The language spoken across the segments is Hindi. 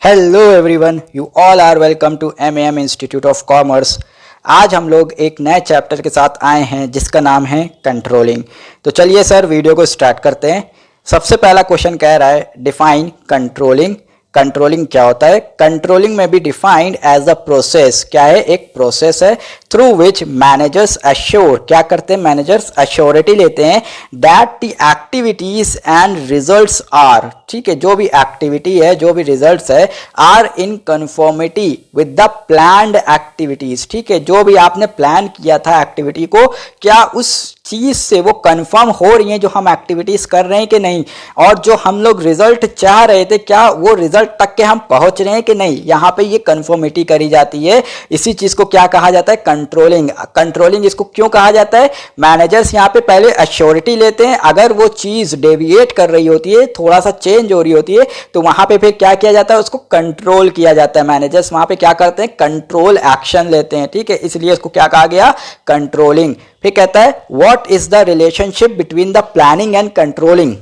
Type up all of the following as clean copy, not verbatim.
Hello everyone, you all are welcome to M institute of commerce. आज हम लोग एक नए चैप्टर के साथ आए हैं जिसका नाम है कंट्रोलिंग। तो चलिए सर वीडियो को स्टार्ट करते हैं। सबसे पहला क्वेश्चन कह रहा है डिफाइन कंट्रोलिंग। कंट्रोलिंग क्या होता है? कंट्रोलिंग में भी डिफाइंड एज अ प्रोसेस। क्या है? एक प्रोसेस है थ्रू विच मैनेजर्स अश्योर, क्या करते हैं मैनेजर्स? अश्योरिटी लेते हैं that the activities and results are, ठीक है, जो भी एक्टिविटी है, जो भी रिजल्ट्स है, are in conformity with the planned activities. ठीक है, जो भी आपने प्लान किया था एक्टिविटी को, क्या उस चीज से वो कंफर्म हो रही हैं जो हम एक्टिविटीज कर रहे हैं कि नहीं, और जो हम लोग रिजल्ट चाह रहे थे क्या वो रिजल्ट तक के हम पहुंच रहे हैं कि नहीं। यहां पे ये कंफर्मिटी करी जाती है। इसी चीज को क्या कहा जाता है? कंट्रोलिंग। कंट्रोलिंग इसको क्यों कहा जाता है? मैनेजर्स यहां पे पहले अश्योरिटी लेते हैं, अगर वो चीज डेविएट कर रही होती है, थोड़ा सा चेंज हो रही होती है, तो वहां पे फिर क्या किया जाता है? उसको कंट्रोल किया जाता है। मैनेजर्स वहां पे क्या करते हैं? कंट्रोल एक्शन लेते हैं। ठीक है, इसलिए इसको क्या कहा गया? कंट्रोलिंग। फिर कहता है what is the relationship between the planning and controlling.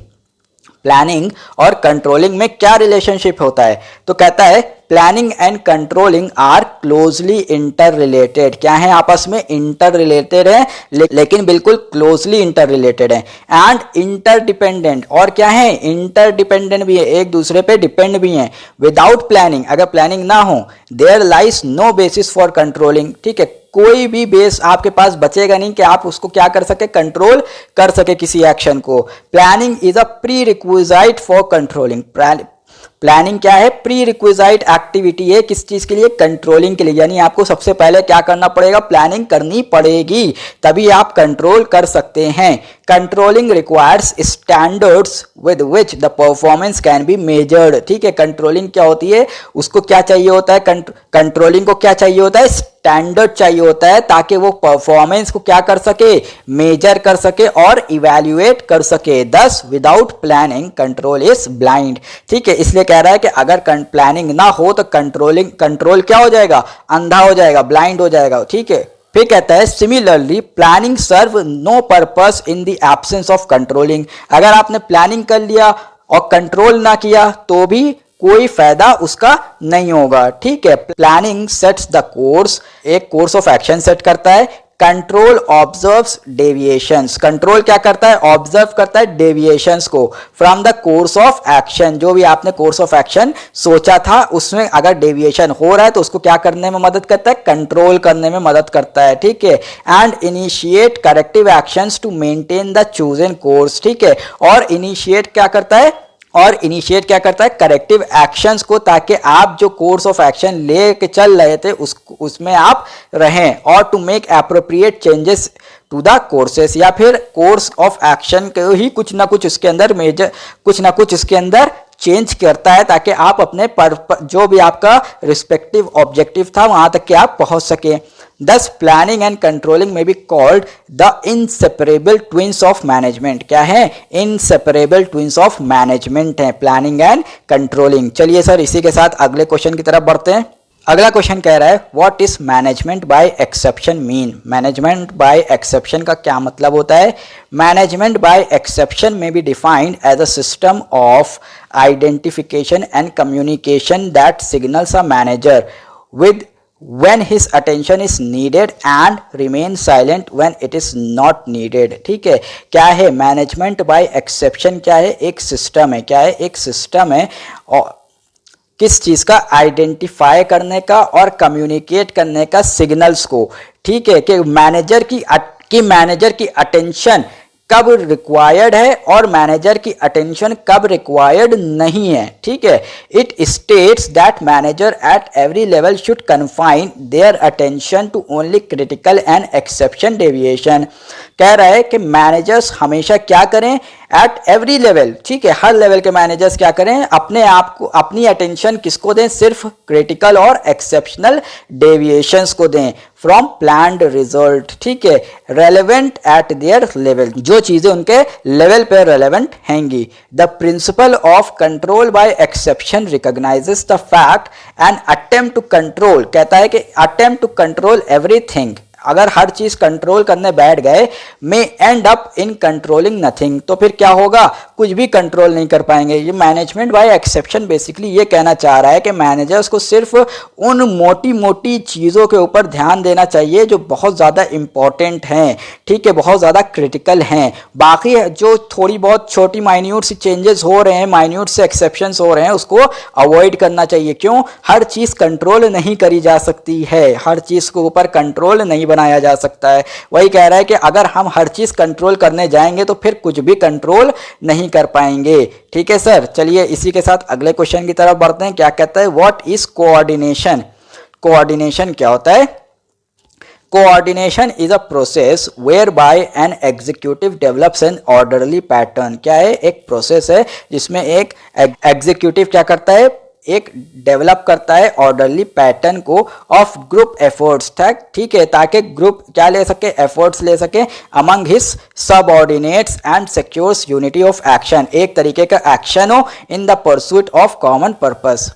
Planning और कंट्रोलिंग में क्या रिलेशनशिप होता है? तो कहता है planning and controlling are closely interrelated. क्या है? आपस में इंटर रिलेटेड है, लेकिन बिल्कुल क्लोजली इंटर रिलेटेड है। एंड इंटरडिपेंडेंट, और क्या है? इंटरडिपेंडेंट भी है, एक दूसरे पे डिपेंड भी है। विदाउट प्लानिंग, अगर प्लानिंग ना हो, there lies no basis for controlling. ठीक है, कोई भी बेस आपके पास बचेगा नहीं कि आप उसको क्या कर सके? कंट्रोल कर सके किसी एक्शन को। Planning is a pre requisite for controlling. Planning क्या है? प्री रिक्विजाइट एक्टिविटी है किस चीज के लिए? कंट्रोलिंग के लिए। यानी आपको सबसे पहले क्या करना पड़ेगा? प्लानिंग करनी पड़ेगी, तभी आप कंट्रोल कर सकते हैं। Controlling requires standards with which the performance can be measured. ठीक है, कंट्रोलिंग क्या होती है? उसको क्या चाहिए होता है? कंट्रोलिंग को क्या चाहिए होता है? स्टैंडर्ड चाहिए होता है, ताकि वो परफॉर्मेंस को क्या कर सके? मेजर कर सके और इवैल्यूएट कर सके। दस without planning control is blind. ठीक है, इसलिए कह रहा है कि अगर प्लानिंग ना हो तो कंट्रोल क्या हो जाएगा? अंधा हो जाएगा, ब्लाइंड हो जाएगा। ठीक है, फिर कहता है similarly planning serve no purpose in the absence of controlling. अगर आपने प्लानिंग कर लिया और कंट्रोल ना किया तो भी कोई फायदा उसका नहीं होगा। ठीक है, प्लानिंग सेट्स द कोर्स, एक कोर्स ऑफ एक्शन सेट करता है। कंट्रोल ऑब्जर्व्स डेविएशंस, कंट्रोल क्या करता है? ऑब्जर्व करता है डेविएशंस को from the course of action. जो भी आपने कोर्स ऑफ एक्शन सोचा था उसमें अगर डेविएशन हो रहा है तो उसको क्या करने में मदद करता है? कंट्रोल करने में मदद करता है। ठीक है, and initiate corrective actions to maintain the chosen course. ठीक है, और इनिशिएट क्या करता है? करेक्टिव एक्शंस को, ताकि आप जो कोर्स ऑफ एक्शन लेके चल रहे थे उसमें आप रहें। और to make appropriate changes to the courses, या फिर कोर्स ऑफ एक्शन को ही कुछ ना कुछ उसके अंदर चेंज करता है, ताकि आप अपने जो भी आपका रिस्पेक्टिव ऑब्जेक्टिव था वहां तक के आप पहुंच सके। Thus planning and controlling may be called the inseparable twins of management। क्या है? Inseparable twins of management है planning and controlling। चलिए सर इसी के साथ अगले क्वेश्चन की तरफ बढ़ते हैं। अगला क्वेश्चन कह रहा है what is management by exception mean. Management by exception का क्या मतलब होता है? मैनेजमेंट बाय एक्सेप्शन में be defined as a system of identification and communication that signals a manager with when his attention is needed and remain silent when it is not needed। ठीक है, क्या है मैनेजमेंट बाय एक्सेप्शन? क्या है? एक सिस्टम है। क्या है? एक सिस्टम है और किस चीज का? आइडेंटिफाई करने का और कम्युनिकेट करने का सिग्नल्स को। ठीक है, कि मैनेजर की अटेंशन कब रिक्वायर्ड है और मैनेजर की अटेंशन कब रिक्वायर्ड नहीं है। ठीक है, it states that manager at every level should confine their attention to only critical and exception deviation. कह रहा है कि मैनेजर्स हमेशा क्या करें? एट एवरी लेवल, ठीक है, हर लेवल के मैनेजर्स क्या करें? अपने आप को, अपनी अटेंशन किसको दें? सिर्फ क्रिटिकल और एक्सेप्शनल डेविएशंस को दें फ्रॉम प्लान्ड रिजल्ट। ठीक है, रेलेवेंट एट देयर लेवल, जो चीजें उनके लेवल पे रेलेवेंट हैंगी। The principle of control by exception recognises the fact and attempt to control. कहता है कि अटेम्प्ट टू कंट्रोल एवरीथिंग, अगर हर चीज कंट्रोल करने बैठ गए, may end up in controlling nothing, तो फिर क्या होगा? कुछ भी कंट्रोल नहीं कर पाएंगे। ये मैनेजमेंट बाय एक्सेप्शन बेसिकली ये कहना चाह रहा है कि मैनेजर्स को सिर्फ उन मोटी मोटी चीज़ों के ऊपर ध्यान देना चाहिए जो बहुत ज़्यादा इंपॉर्टेंट हैं, ठीक है, बहुत ज़्यादा क्रिटिकल हैं। बाकी जो थोड़ी बहुत छोटी माइन्यूट सी चेंजेस हो रहे हैं, माइन्यूट से एक्सेप्शंस हो रहे हैं, उसको अवॉइड करना चाहिए। क्यों? हर चीज़ कंट्रोल नहीं करी जा सकती है, हर चीज़ के ऊपर कंट्रोल नहीं बनाया जा सकता है। वही कह रहा है कि अगर हम हर चीज़ कंट्रोल करने जाएंगे तो फिर कुछ भी कंट्रोल नहीं कर पाएंगे। ठीक है सर, चलिए इसी के साथ अगले क्वेश्चन की तरफ बढ़ते हैं। क्या कहता है? What is coordination? कोऑर्डिनेशन क्या होता है? Coordination is a process whereby an executive develops an orderly pattern. क्या है? एक प्रोसेस है जिसमें एक एग्जीक्यूटिव क्या करता है? एक डेवलप करता है ऑर्डरली पैटर्न को ऑफ ग्रुप एफर्ट्स तक, ठीक है, ताकि ग्रुप क्या ले सके? एफर्ट्स ले सके among his subordinates and secures unity of action. एक तरीके का एक्शन हो in the pursuit of common purpose,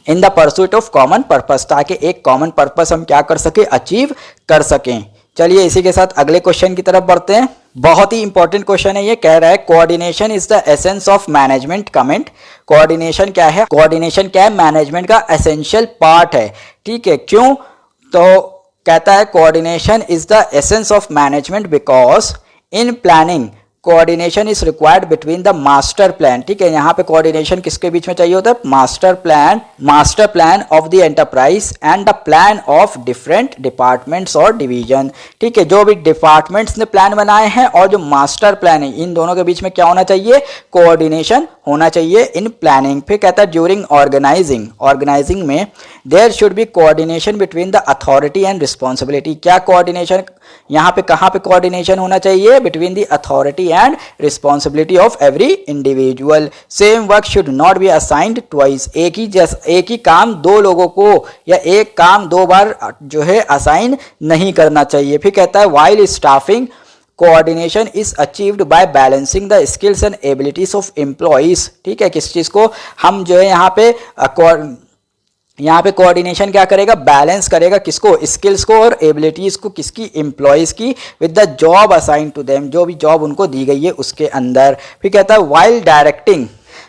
in the pursuit of common purpose, ताकि एक कॉमन पर्पस हम क्या कर सके? अचीव कर सकें। चलिए इसी के साथ अगले क्वेश्चन की तरफ बढ़ते हैं। बहुत ही इंपॉर्टेंट क्वेश्चन है ये। कह रहा है coordination is the essence of management. Comment. Coordination क्या है? कोऑर्डिनेशन क्या है? मैनेजमेंट का एसेंशियल पार्ट है, ठीक है। क्यों? तो कहता है coordination is the essence of management because in planning coordination is required between the master plan. ठीक है, यहाँ पे कोऑर्डिनेशन किसके बीच में चाहिए होता है? Master plan of the enterprise and the plan of different departments और डिवीजन। ठीक है, जो भी डिपार्टमेंट्स ने प्लान बनाए हैं और जो मास्टर प्लान है, इन दोनों के बीच में क्या होना चाहिए? कोऑर्डिनेशन होना चाहिए इन प्लानिंग। फिर कहता है ड्यूरिंग ऑर्गेनाइजिंग में there should be coordination between the authority and responsibility. क्या कोऑर्डिनेशन यहाँ पे कहाँ पे कोऑर्डिनेशन होना चाहिए? Between the authority and responsibility of every individual. Same work should not be assigned twice. एक ही काम दो लोगों को या एक काम दो बार जो है असाइन नहीं करना चाहिए। फिर कहता है while staffing coordination is achieved bye balancing the skills and abilities of employees. ठीक है, किस चीज को हम जो है यहाँ पे कोऑर्डिनेशन क्या करेगा? बैलेंस करेगा किसको? स्किल्स को और एबिलिटीज को, किसकी? एम्प्लॉइज की, with the job assign to them, जो भी जॉब उनको दी गई है उसके अंदर। फिर कहता है while directing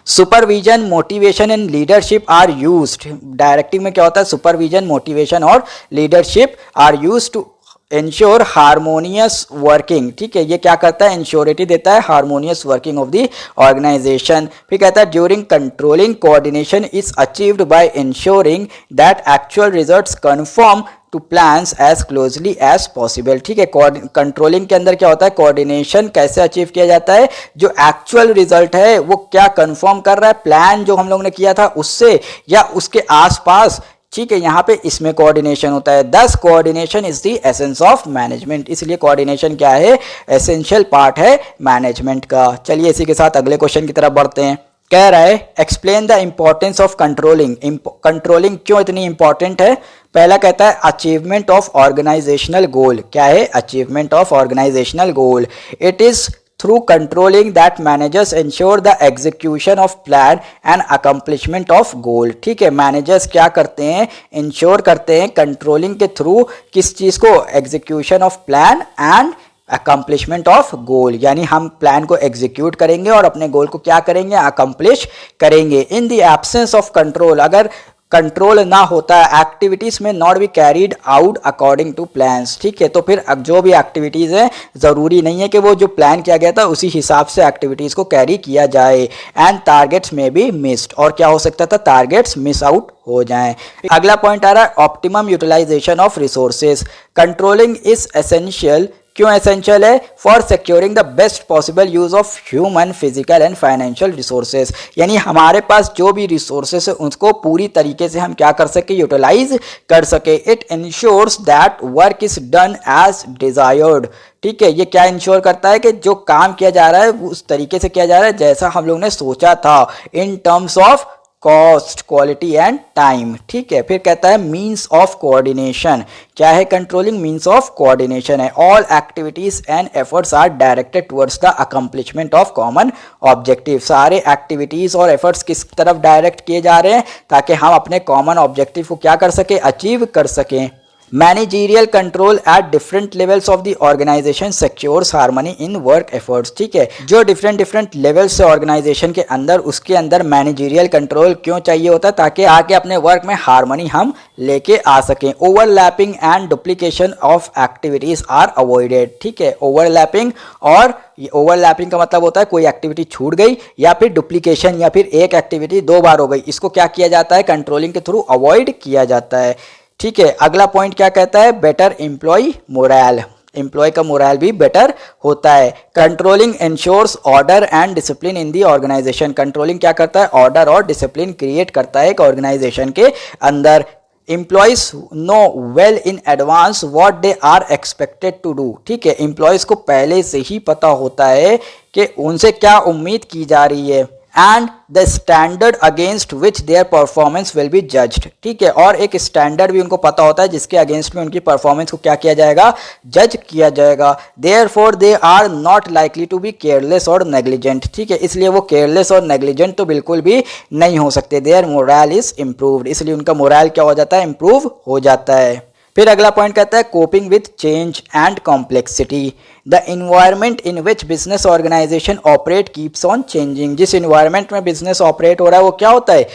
supervision motivation and leadership are used. Directing में क्या होता है? सुपरविजन मोटिवेशन और leadership are used to ensure harmonious working. ठीक है, ये क्या करता है? इंश्योरिटी देता है harmonious working of the organisation. फिर कहता है during controlling coordination is achieved by ensuring that actual results conform to plans as closely as possible. ठीक है, कंट्रोलिंग के अंदर क्या होता है? कोऑर्डिनेशन कैसे अचीव किया जाता है? जो एक्चुअल रिजल्ट है वो क्या कंफर्म कर रहा है? प्लान जो हम लोग ने किया था उससे या उसके आसपास। ठीक है, यहाँ पे इसमें कोऑर्डिनेशन होता है। दस coordination is the essence of management. इसलिए कोऑर्डिनेशन क्या है? एसेंशियल पार्ट है मैनेजमेंट का। चलिए इसी के साथ अगले क्वेश्चन की तरफ बढ़ते हैं। कह रहा है explain the importance of controlling. Controlling क्यों इतनी इंपॉर्टेंट है? पहला कहता है अचीवमेंट ऑफ ऑर्गेनाइजेशनल गोल। क्या है? Achievement of organisational goal. It is through controlling that managers ensure the execution of plan and accomplishment of goal। ठीक है, मैनेजर्स क्या करते हैं? इंश्योर करते हैं कंट्रोलिंग के थ्रू किस चीज को? Execution of plan and accomplishment of goal, यानी हम प्लान को एग्जीक्यूट करेंगे और अपने गोल को क्या करेंगे? अकम्पलिश करेंगे। In the absence of control, अगर कंट्रोल ना होता है, activities may not be carried out according to plans. ठीक है, तो फिर जो भी एक्टिविटीज है जरूरी नहीं है कि वो जो प्लान किया गया था उसी हिसाब से एक्टिविटीज को कैरी किया जाए। एंड टारगेट्स में भी मिस्ड, और क्या हो सकता था? टारगेट्स मिस आउट हो जाएं। अगला पॉइंट आ रहा है optimum utilisation of resources. Controlling is essential. क्यों एसेंशियल है? For securing the best possible use of human, physical and financial resources. यानी हमारे पास जो भी रिसोर्सेज है उसको पूरी तरीके से हम क्या कर सके? यूटिलाइज कर सके। It ensures that work is done as desired. ठीक है, ये क्या इंश्योर करता है कि जो काम किया जा रहा है उस तरीके से किया जा रहा है जैसा हम लोग ने सोचा था, in terms of cost, quality and time. ठीक है, फिर कहता है मीन्स ऑफ कोऑर्डिनेशन। क्या है? कंट्रोलिंग मीन्स ऑफ कोऑर्डिनेशन है। All activities and efforts are directed towards the accomplishment of common objective. सारे एक्टिविटीज और एफर्ट्स किस तरफ डायरेक्ट किए जा रहे हैं? ताकि हम अपने कॉमन ऑब्जेक्टिव को क्या कर सके? अचीव कर सकें। Managerial control at different levels of the organisation secures harmony in work efforts. ठीक है, जो डिफरेंट लेवल्स से ऑर्गेनाइजेशन के अंदर, उसके अंदर मैनेजरियल कंट्रोल क्यों चाहिए होता है, ताकि आगे अपने वर्क में हार्मनी हम लेके आ सकें। Overlapping and duplication of activities are avoided. ठीक है, ओवरलैपिंग, और ओवरलैपिंग का मतलब होता है कोई एक्टिविटी छूट गई या फिर डुप्लीकेशन, या फिर एक एक्टिविटी 2 बार हो गई, इसको क्या किया जाता है, कंट्रोलिंग के थ्रू अवॉइड किया जाता है। ठीक है, अगला पॉइंट क्या कहता है, बेटर एम्प्लॉय मोरल। एम्प्लॉय का मोरल भी बेटर होता है। Controlling ensures order and discipline in the organisation. Controlling क्या करता है, ऑर्डर और डिसिप्लिन क्रिएट करता है एक ऑर्गेनाइजेशन के अंदर। Employees know well in advance what they are expected to do। ठीक है, एम्प्लॉयज को पहले से ही पता होता है कि उनसे क्या उम्मीद की जा रही है, and the standard against which their performance will be judged. ठीक है, और एक स्टैंडर्ड भी उनको पता होता है जिसके अगेंस्ट में उनकी परफॉर्मेंस को क्या किया जाएगा, जज किया जाएगा। Therefore they are not likely to be careless और नेग्लिजेंट। ठीक है, इसलिए वो केयरलेस और नेग्लिजेंट तो बिल्कुल भी नहीं हो सकते। देयर मोरल इज इम्प्रूव्ड, इसलिए उनका मोरल क्या हो जाता है, इम्प्रूव हो जाता है। फिर अगला पॉइंट कहता है coping with change and complexity. The environment in which business organisation operate keeps on changing. जिस इन्वायरमेंट में बिजनेस ऑपरेट हो रहा है वो क्या होता है,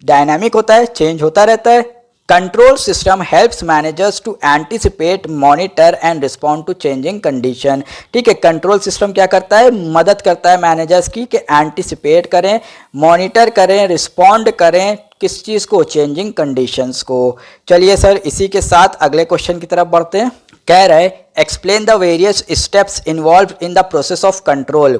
डायनामिक होता है, चेंज होता रहता है। Control system helps managers to anticipate, monitor and respond to changing condition. ठीक है, कंट्रोल सिस्टम क्या करता है, मदद करता है मैनेजर्स की कि एंटिसिपेट करें, मॉनिटर करें, रिस्पॉन्ड करें किस चीज़ को, चेंजिंग कंडीशंस को। चलिए सर, इसी के साथ अगले क्वेश्चन की तरफ बढ़ते हैं। कह रहे explain the various steps involve in the process of control.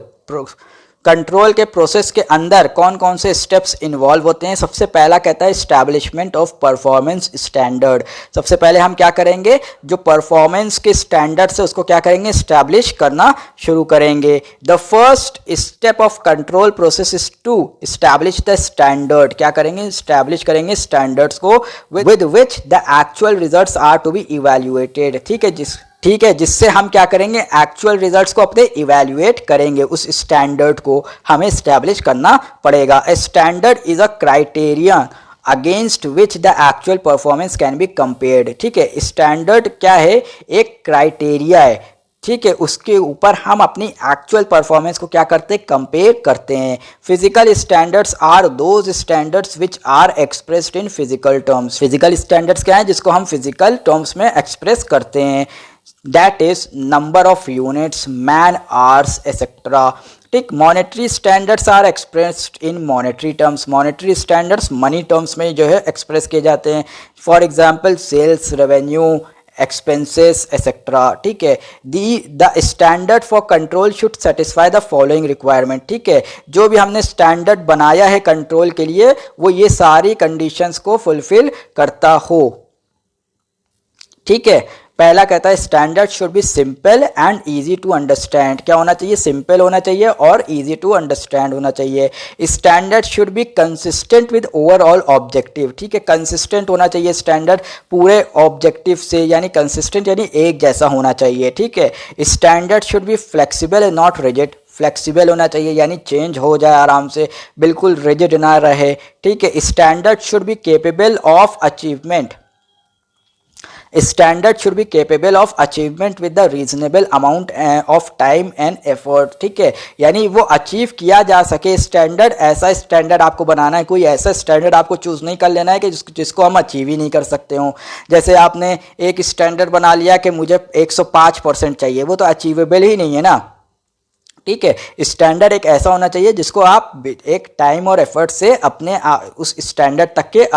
Control के प्रोसेस के अंदर कौन कौन से स्टेप्स इन्वॉल्व होते हैं। सबसे पहला कहता है एस्टैब्लिशमेंट ऑफ परफॉर्मेंस स्टैंडर्ड। सबसे पहले हम क्या करेंगे, जो परफॉर्मेंस के स्टैंडर्ड्स है उसको क्या करेंगे, एस्टैब्लिश करना शुरू करेंगे। The first step of control process is to establish the standard. क्या करेंगे, एस्टैब्लिश करेंगे स्टैंडर्ड्स को with which the actual results are to be evaluated. ठीक है, जिससे हम क्या करेंगे, एक्चुअल रिजल्ट्स को अपने इवैल्यूएट करेंगे। उस स्टैंडर्ड को हमें स्टैब्लिश करना पड़ेगा। A standard is a criteria against which the actual performance can be compared. ठीक है, स्टैंडर्ड क्या है, एक क्राइटेरिया है। ठीक है, उसके ऊपर हम अपनी एक्चुअल परफॉर्मेंस को क्या करते हैं, कंपेयर करते हैं। Physical standards are those standards which are expressed in physical terms. Physical standards क्या है, जिसको हम फिजिकल टर्म्स में एक्सप्रेस करते हैं। That is number of units, man hours, etc. ठीक, monetary standards are expressed in monetary terms. Monetary standards money terms में जो है एक्सप्रेस किए जाते हैं। For example sales revenue, expenses etcetera. ठीक है, the standard for control should satisfy the following requirement. ठीक है, जो भी हमने स्टैंडर्ड बनाया है कंट्रोल के लिए वो ये सारी कंडीशंस को फुलफिल करता हो। ठीक है, पहला कहता है standard should be simple and easy to understand. क्या होना चाहिए, सिंपल होना चाहिए और इजी टू अंडरस्टैंड होना चाहिए। Standard should be consistent with overall objective. ठीक है, कंसिस्टेंट होना चाहिए स्टैंडर्ड पूरे ऑब्जेक्टिव से, यानी कंसिस्टेंट यानी एक जैसा होना चाहिए। ठीक है, standard should be flexible and not rigid. Flexible होना चाहिए यानी चेंज हो जाए आराम से, बिल्कुल रिजिड ना रहे। ठीक है, standard should be capable of achievement. Standard should be capable of achievement with the reasonable amount of time and effort. ठीक है, यानी वो अचीव किया जा सके। स्टैंडर्ड, ऐसा स्टैंडर्ड आपको बनाना है, कोई ऐसा स्टैंडर्ड आपको चूज नहीं कर लेना है कि जिसको हम अचीव ही नहीं कर सकते हो। जैसे आपने एक स्टैंडर्ड बना लिया कि मुझे 105% चाहिए, वो तो अचीवेबल ही नहीं है ना। ठीक है, स्टैंडर्ड एक ऐसा होना चाहिए जिसको आप एक टाइम और एफर्ट से अपने उस स्टैंडर्ड तक के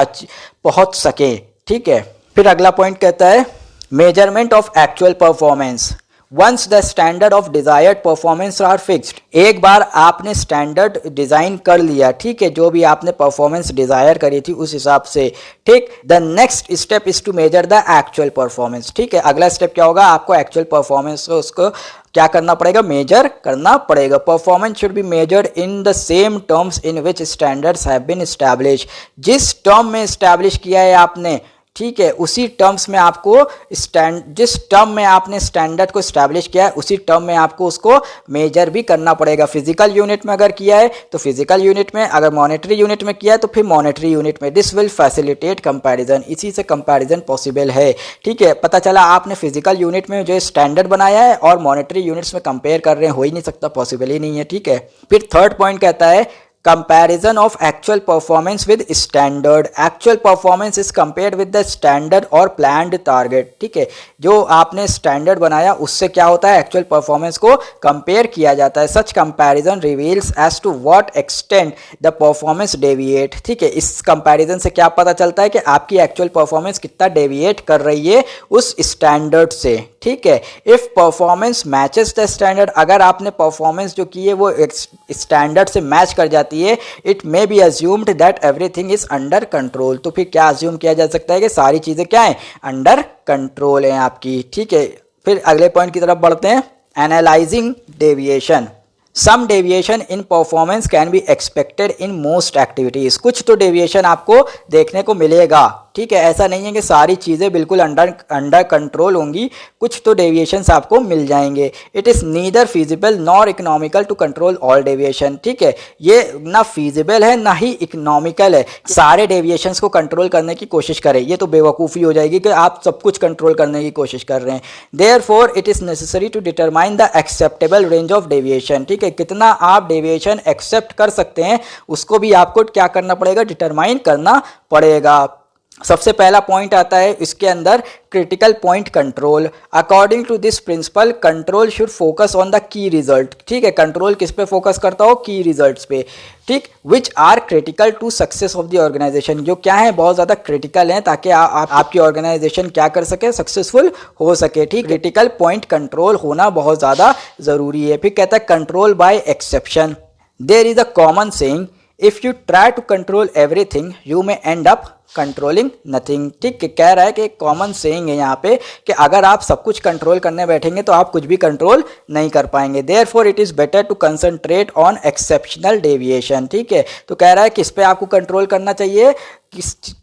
पहुंच सके। ठीक है, फिर अगला पॉइंट कहता है measurement of actual performance. Once the standard of desired performance are fixed. एक बार आपने स्टैंडर्ड डिजाइन कर लिया, ठीक है, जो भी आपने परफॉर्मेंस डिजायर करी थी उस हिसाब से। ठीक, the next step is to measure the actual performance. ठीक है, अगला स्टेप क्या होगा, आपको एक्चुअल परफॉर्मेंस को उसको क्या करना पड़ेगा, मेजर करना पड़ेगा। Performance should be measured in the same terms in which standards have been establish. जिस टर्म में एस्टैब्लिश किया है आपने, ठीक है, उसी टर्म्स में आपको जिस टर्म में आपने स्टैंडर्ड को स्टैब्लिश किया है उसी टर्म में आपको उसको मेजर भी करना पड़ेगा। फिजिकल यूनिट में अगर किया है तो फिजिकल यूनिट में, अगर मॉनेटरी यूनिट में किया है तो फिर मॉनेटरी यूनिट में। दिस विल फैसिलिटेट कंपैरिजन, इसी से कंपैरिजन पॉसिबल है। ठीक है, पता चला आपने फिजिकल यूनिट में जो स्टैंडर्ड बनाया है और मॉनेटरी यूनिट्स में कंपेयर कर रहे हैं, हो ही नहीं सकता, पॉसिबल ही नहीं है। ठीक है, फिर थर्ड पॉइंट कहता है comparison of actual performance with standard। actual performance is compared with the standard or planned target। ठीक है, जो आपने स्टैंडर्ड बनाया उससे क्या होता है, एक्चुअल परफॉर्मेंस को कंपेयर किया जाता है। Such comparison reveals as to what extent the performance deviate. ठीक है, इस कंपैरिजन से क्या पता चलता है कि आपकी एक्चुअल परफॉर्मेंस कितना डेविएट कर रही है उस स्टैंडर्ड से। ठीक है, if performance matches the standard, अगर आपने परफॉर्मेंस जो की है वो स्टैंडर्ड से मैच कर जाती है, it may be assumed that everything is under control. तो फिर क्या अज्यूम किया जा सकता है कि सारी चीजें क्या है, अंडर कंट्रोल है आपकी। ठीक है, फिर अगले पॉइंट की तरफ बढ़ते हैं, analysing deviation. Some deviation in performance can be expected in most activities. कुछ तो डेविएशन आपको देखने को मिलेगा। ठीक है, ऐसा नहीं है कि सारी चीज़ें बिल्कुल अंडर कंट्रोल होंगी, कुछ तो डेविएशंस आपको मिल जाएंगे। It is neither feasible nor economical to control all deviation. ठीक है, ये ना फीजिबल है ना ही इकोनॉमिकल है सारे डेविएशंस को कंट्रोल करने की कोशिश करें, ये तो बेवकूफ़ी हो जाएगी कि आप सब कुछ कंट्रोल करने की कोशिश कर रहे हैं। Therefore it is necessary to determine the acceptable range of deviation. ठीक है, कितना आप डेविएशन एक्सेप्ट कर सकते हैं उसको भी आपको क्या करना पड़ेगा, डिटरमाइन करना पड़ेगा। सबसे पहला पॉइंट आता है इसके अंदर, critical point control. According to this principle control should focus on the key result. ठीक है, कंट्रोल किस पे फोकस करता हो, की रिजल्ट्स पे। ठीक, which are critical to success of the organisation, जो क्या है बहुत ज़्यादा क्रिटिकल हैं ताकि आपकी ऑर्गेनाइजेशन क्या कर सके, सक्सेसफुल हो सके। ठीक, क्रिटिकल पॉइंट कंट्रोल होना बहुत ज़्यादा ज़रूरी है। फिर कहता है control by exception. There is a common saying, if you try to control everything you may end up controlling nothing. ठीक है, कह रहा है कि एक कॉमन सेइंग है यहाँ पे कि अगर आप सब कुछ कंट्रोल करने बैठेंगे तो आप कुछ भी कंट्रोल नहीं कर पाएंगे। Therefore it is better to concentrate on exceptional deviation. ठीक है, तो कह रहा है किस पे आपको कंट्रोल करना चाहिए,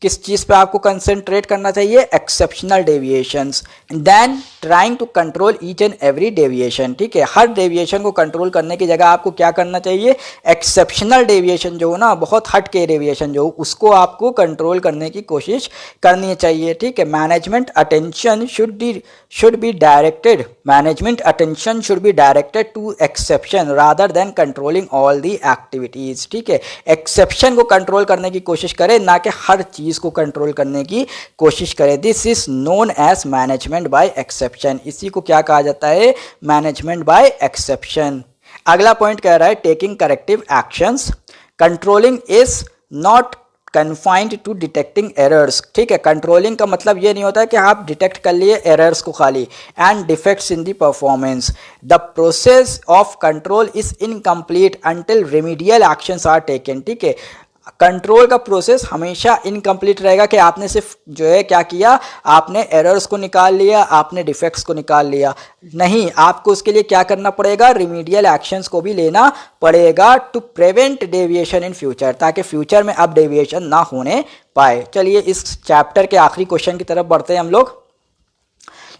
किस चीज़ पे आपको कंसंट्रेट करना चाहिए, exceptional deviations, than trying to control each and every deviation. ठीक है, हर डेविएशन को कंट्रोल करने की जगह आपको क्या करना चाहिए, एक्सेप्शनल डेविएशन जो हो ना, बहुत हट के डेविएशन जो हो उसको आपको कंट्रोल करने की कोशिश करनी चाहिए। ठीक है, management attention should be directed, management attention should be directed to exception rather than controlling all the activities. ठीक है, एक्सेप्शन को कंट्रोल करने की कोशिश करें ना कि हर चीज को कंट्रोल करने की कोशिश करें। This is known as management by exception. इसी को क्या कहा जाता है, मैनेजमेंट बाय एक्सेप्शन। अगला पॉइंट कह रहा है taking corrective actions. Controlling is not confined to detecting errors. ठीक है, कंट्रोलिंग का मतलब ये नहीं होता है कि आप डिटेक्ट कर लिए एरर्स को खाली, and defects in the performance. The process of control is incomplete until remedial actions are taken. ठीक है, कंट्रोल का प्रोसेस हमेशा इनकम्प्लीट रहेगा कि आपने सिर्फ जो है क्या किया, आपने एरर्स को निकाल लिया, आपने डिफेक्ट्स को निकाल लिया, नहीं, आपको उसके लिए क्या करना पड़ेगा, रिमीडियल एक्शंस को भी लेना पड़ेगा to prevent deviation in future, ताकि फ्यूचर में अब डेविएशन ना होने पाए। चलिए इस चैप्टर के आखिरी क्वेश्चन की तरफ बढ़ते हैं हम लोग।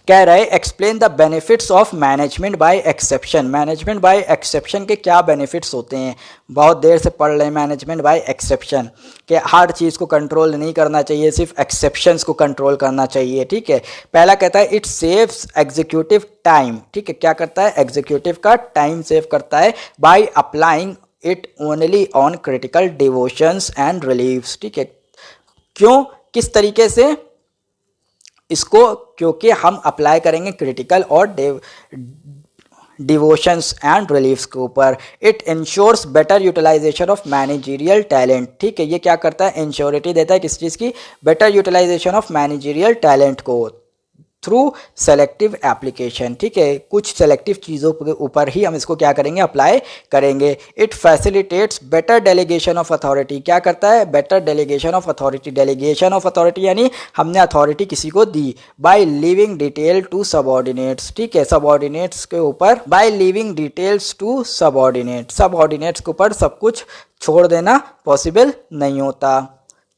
कह रहे explain the benefits of management by exception. Management by exception के क्या बेनिफिट्स होते हैं, बहुत देर से पढ़ रहे हैं मैनेजमेंट बाय एक्सेप्शन कि हर चीज़ को कंट्रोल नहीं करना चाहिए, सिर्फ एक्सेप्शंस को कंट्रोल करना चाहिए। ठीक है, पहला कहता है इट सेव्स एग्जीक्यूटिव टाइम। ठीक है, क्या करता है, एग्जीक्यूटिव का टाइम सेव करता है by applying it only on critical devotions and relieves. ठीक है, क्यों, किस तरीके से इसको, क्योंकि हम अप्लाई करेंगे क्रिटिकल और डिवोशंस एंड रिलीफ्स के ऊपर। It ensures better utilisation of managerial talent. ठीक है, ये क्या करता है, इंश्योरिटी देता है किस चीज़ की, better utilisation of managerial talent को थ्रू सेलेक्टिव एप्लीकेशन। ठीक है, कुछ सेलेक्टिव चीज़ों के ऊपर ही हम इसको क्या करेंगे, अप्लाई करेंगे। It facilitates better delegation of authority. क्या करता है, better delegation of authority. Delegation of authority यानी हमने अथॉरिटी किसी को दी, by leaving detail to subordinates. ठीक है, सबऑर्डिनेट्स के ऊपर, by leaving details to subordinates, subordinates के ऊपर सब कुछ छोड़ देना पॉसिबल नहीं होता।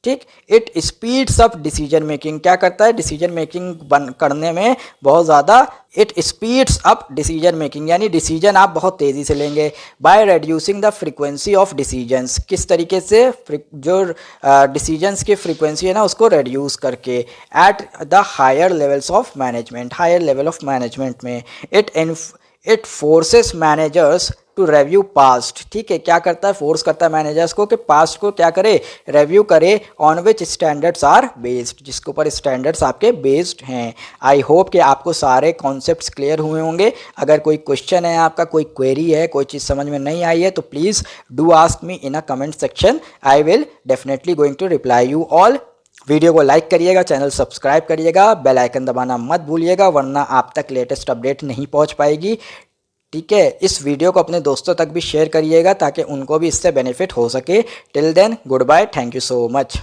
ठीक। It speeds up decision making, क्या करता है, डिसीजन मेकिंग करने में बहुत ज़्यादा, it speeds up decision making, यानी डिसीजन आप बहुत तेज़ी से लेंगे। By reducing the frequency of decisions, किस तरीके से, जो डिसीजंस की फ्रीक्वेंसी है ना उसको रेड्यूस करके, at the higher levels of management, higher level of management में। It forces managers to review past, ठीक है, क्या करता है, फोर्स करता है मैनेजर्स को कि पास्ट को क्या करे, रिव्यू करे, on which standards are based, जिसके ऊपर स्टैंडर्ड्स आपके बेस्ड हैं। आई होप कि आपको सारे कॉन्सेप्ट्स क्लियर हुए होंगे। अगर कोई क्वेश्चन है आपका, कोई क्वेरी है, कोई चीज़ समझ में नहीं आई है तो please do ask me in a comment section, I will definitely going to reply you all. Video को लाइक करिएगा, चैनल सब्सक्राइब करिएगा, बेल आइकन दबाना मत भूलिएगा वरना आप तक लेटेस्ट अपडेट नहीं पहुंच पाएगी। ठीक है, इस वीडियो को अपने दोस्तों तक भी शेयर करिएगा ताकि उनको भी इससे बेनिफिट हो सके। Till then goodbye, thank you so much.